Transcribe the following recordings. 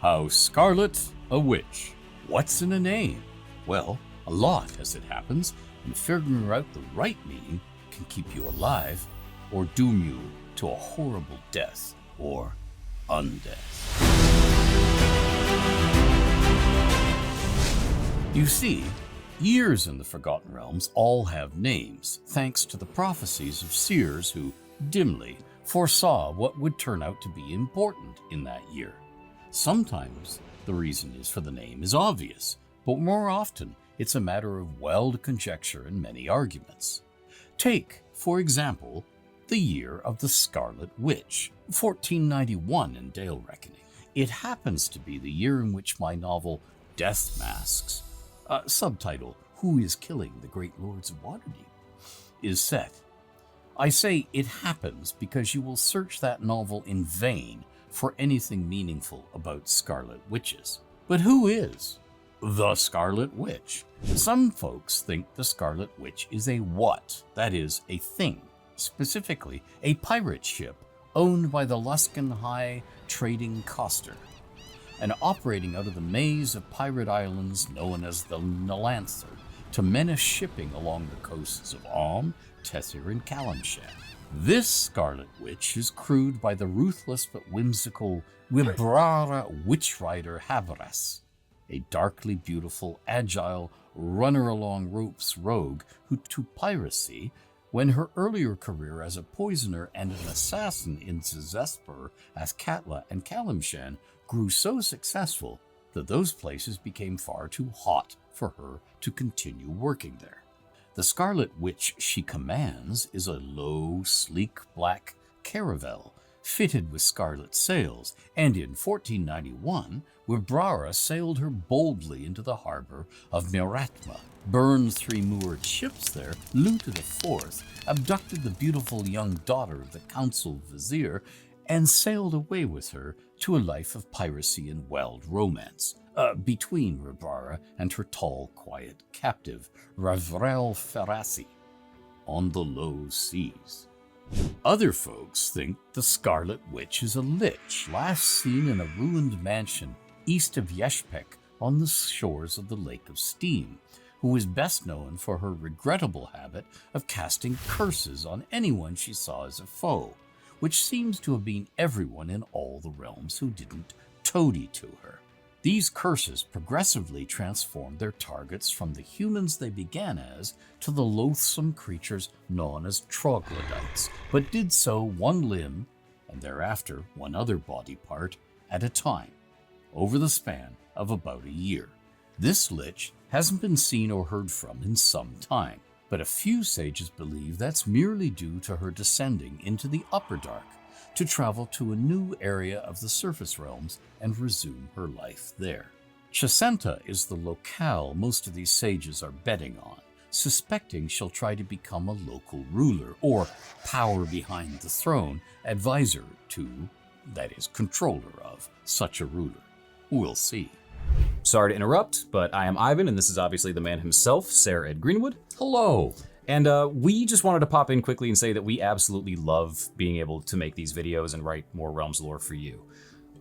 How Scarlet a Witch. What's in a name? Well, a lot as it happens, and figuring out the right meaning can keep you alive or doom you to a horrible death or undeath. You see, years in the Forgotten Realms all have names, thanks to the prophecies of seers who dimly foresaw what would turn out to be important in that year. Sometimes the reason is for the name is obvious, but more often it's a matter of wild conjecture and many arguments. Take, for example, the year of the Scarlet Witch, 1491 in Dale reckoning. It happens to be the year in which my novel Death Masks, subtitle Who is Killing the Great Lords of Waterdeep, is set. I say it happens because you will search that novel in vain for anything meaningful about Scarlet Witches. But who is the Scarlet Witch? Some folks think the Scarlet Witch is a what, that is, a thing, specifically a pirate ship owned by the Luskan High Trading Coster, and operating out of the maze of pirate islands known as the Nalanther to menace shipping along the coasts of Alm, Tethir, and Kalimshan. This Scarlet Witch is crewed by the ruthless but whimsical Wibrara witch rider Havaras, a darkly beautiful, agile, runner-along-ropes rogue who took piracy when her earlier career as a poisoner and an assassin in Zespur, Askatla, and Kalimshan grew so successful that those places became far too hot for her to continue working there. The Scarlet Witch she commands is a low, sleek black caravel fitted with scarlet sails, and in 1491, Wibrara sailed her boldly into the harbor of Miratma, burned 3 moored ships there, looted a 4th, abducted the beautiful young daughter of the council vizier, and sailed away with her to a life of piracy and wild romance, between Wibrara and her tall, quiet captive, Ravrel Ferrasi, on the low seas. Other folks think the Scarlet Witch is a lich last seen in a ruined mansion east of Yeshpek on the shores of the Lake of Steam, who is best known for her regrettable habit of casting curses on anyone she saw as a foe, which seems to have been everyone in all the realms who didn't toady to her. These curses progressively transformed their targets from the humans they began as to the loathsome creatures known as troglodytes, but did so one limb, and thereafter one other body part, at a time, over the span of about a year. This lich hasn't been seen or heard from in some time, but a few sages believe that's merely due to her descending into the Upper Dark to travel to a new area of the surface realms and resume her life there. Chasenta is the locale most of these sages are betting on, suspecting she'll try to become a local ruler, or power behind the throne, advisor to, that is, controller of, such a ruler. We'll see. Sorry to interrupt, but I am Ivan, and this is obviously the man himself, Sir Ed Greenwood. Hello. And we just wanted to pop in quickly and say that we absolutely love being able to make these videos and write more Realms lore for you.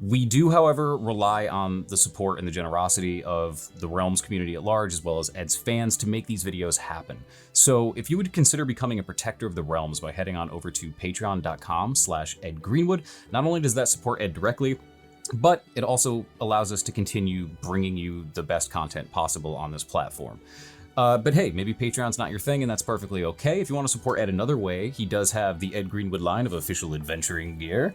We do, however, rely on the support and the generosity of the Realms community at large, as well as Ed's fans, to make these videos happen. So if you would consider becoming a protector of the Realms by heading on over to patreon.com/EdGreenwood, not only does that support Ed directly, but it also allows us to continue bringing you the best content possible on this platform. But hey, maybe Patreon's not your thing, and that's perfectly okay. If you want to support Ed another way, he does have the Ed Greenwood line of official adventuring gear.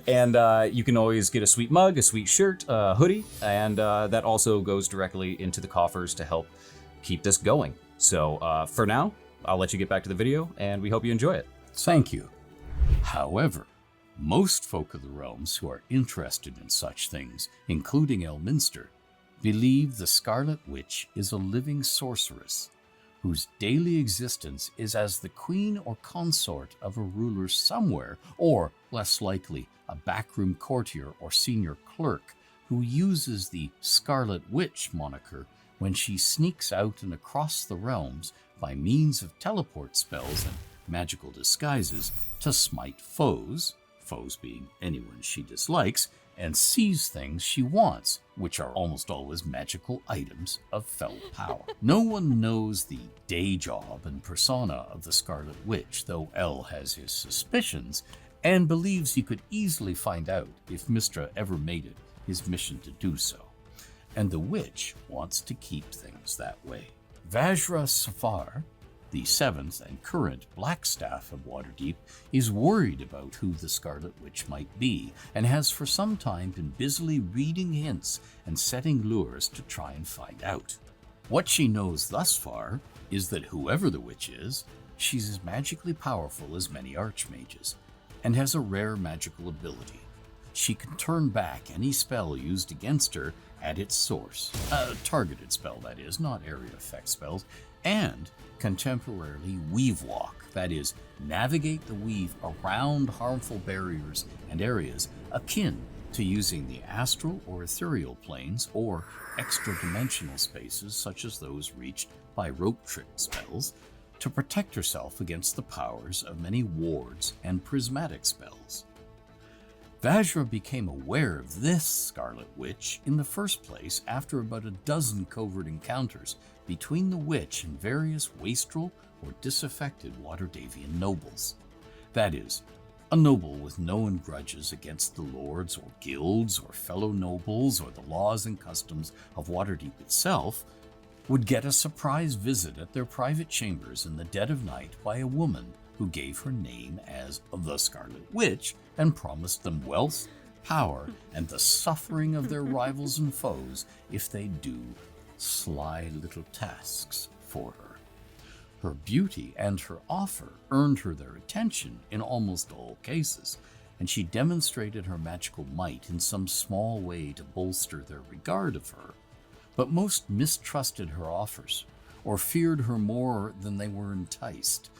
And you can always get a sweet mug, a sweet shirt, a hoodie, and that also goes directly into the coffers to help keep this going. So for now, I'll let you get back to the video, and we hope you enjoy it. Thank you. However, most folk of the realms who are interested in such things, including Elminster, believe the Scarlet Witch is a living sorceress, whose daily existence is as the queen or consort of a ruler somewhere, or, less likely, a backroom courtier or senior clerk who uses the Scarlet Witch moniker when she sneaks out and across the realms by means of teleport spells and magical disguises to smite foes being anyone she dislikes, and sees things she wants, which are almost always magical items of fell power. No one knows the day job and persona of the Scarlet Witch, though El has his suspicions and believes he could easily find out if Mystra ever made it his mission to do so. And the witch wants to keep things that way. Vajra Safar, the seventh and current Blackstaff of Waterdeep, is worried about who the Scarlet Witch might be, and has for some time been busily reading hints and setting lures to try and find out. What she knows thus far is that whoever the witch is, she's as magically powerful as many archmages, and has a rare magical ability. She can turn back any spell used against her at its source, a targeted spell that is, not area effect spells, and can temporarily weave walk, that is, navigate the weave around harmful barriers and areas akin to using the astral or ethereal planes or extra-dimensional spaces such as those reached by rope trick spells to protect herself against the powers of many wards and prismatic spells. Vajra became aware of this Scarlet Witch in the first place after about a dozen covert encounters between the witch and various wastrel or disaffected Waterdavian nobles. That is, a noble with known grudges against the lords or guilds or fellow nobles or the laws and customs of Waterdeep itself would get a surprise visit at their private chambers in the dead of night by a woman who gave her name as the Scarlet Witch and promised them wealth, power, and the suffering of their rivals and foes if they do sly little tasks for her. Her beauty and her offer earned her their attention in almost all cases, and she demonstrated her magical might in some small way to bolster their regard of her. But most mistrusted her offers, or feared her more than they were enticed,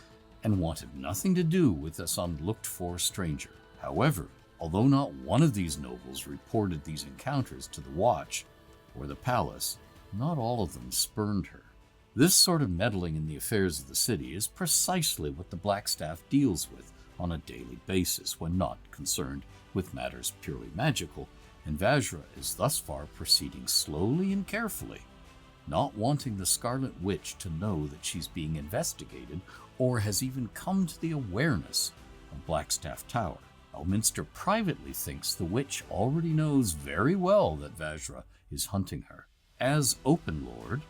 and wanted nothing to do with this unlooked-for stranger. However, although not one of these nobles reported these encounters to the Watch or the Palace, not all of them spurned her. This sort of meddling in the affairs of the city is precisely what the Blackstaff deals with on a daily basis when not concerned with matters purely magical, and Vajra is thus far proceeding slowly and carefully, not wanting the Scarlet Witch to know that she's being investigated or has even come to the awareness of Blackstaff Tower. Elminster privately thinks the witch already knows very well that Vajra is hunting her. As Open Lord,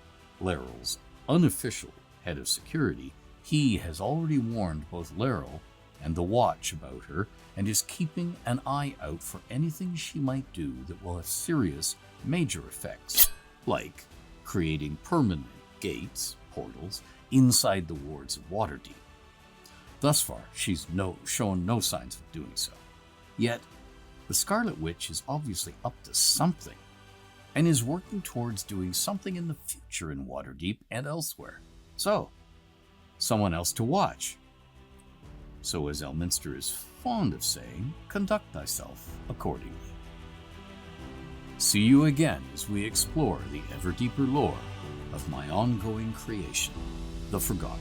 Leryl's unofficial head of security, he has already warned both Leryl and the Watch about her and is keeping an eye out for anything she might do that will have serious, major effects, like creating permanent gates, portals, inside the wards of Waterdeep. Thus far, she's shown no signs of doing so. Yet, the Scarlet Witch is obviously up to something, and is working towards doing something in the future in Waterdeep and elsewhere. So, someone else to watch. So, as Elminster is fond of saying, conduct thyself accordingly. See you again as we explore the ever deeper lore of my ongoing creation, the Forgotten